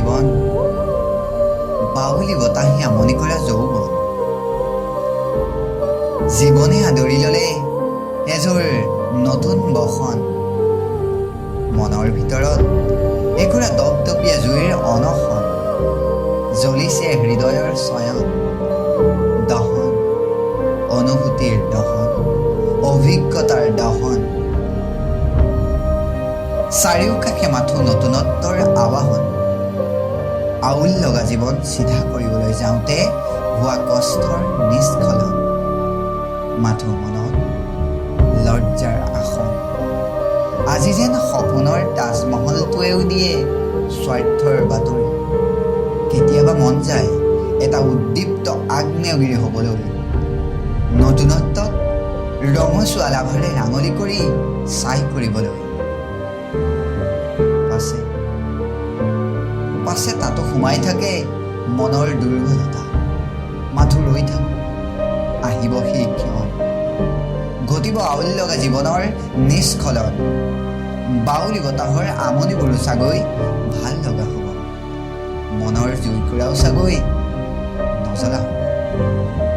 জীৱন, বাউলি বতাহে আমনি কৰা যৌৱন। জীৱনে আদৰি ল'লে এযোৰ নতুন বসন, মনৰ ভিতৰত একুৰা দপদপীয়া জুইৰ অনশন। জ্বলিছে হৃদয়ৰ চয়ন, দহন, অনুভূতিৰ দহন, অভিজ্ঞতাৰ দহন। চাৰিওকাষে মাথো নতুনত্বৰ আবাহন। আউল লগা জীৱন চিধা কৰিবলৈ যাওঁতে হোৱা কষ্টৰ নিষ্কলন। মাথো মনত লজ্জাৰ আসন। আজি যেন সপোনৰ তাজমহলটোৱেও দিয়ে স্বাৰ্থৰ বাতৰি। কেতিয়াবা মন যায় এটা উদ্দীপ্ত আগ্নেয়গিৰি হ'বলৈ, নতুনত্বক ৰঙচুৱা লাভাৰে ৰাঙলী কৰি ছাই কৰিবলৈ। পাছে তাতো সোমাই থাকে মনৰ দুৰ্বলতা। মাথো ৰৈ থাকোঁ, আহিব সেই ক্ষণ, ঘটিব আউল লগা জীৱনৰ নিষ্কলন। বাউলি বতাহৰ আমনিবোৰো চাগৈ ভাল লগা হ'ব, মনৰ জুইকুৰাও চাগৈ নজ্বলা হ'ব।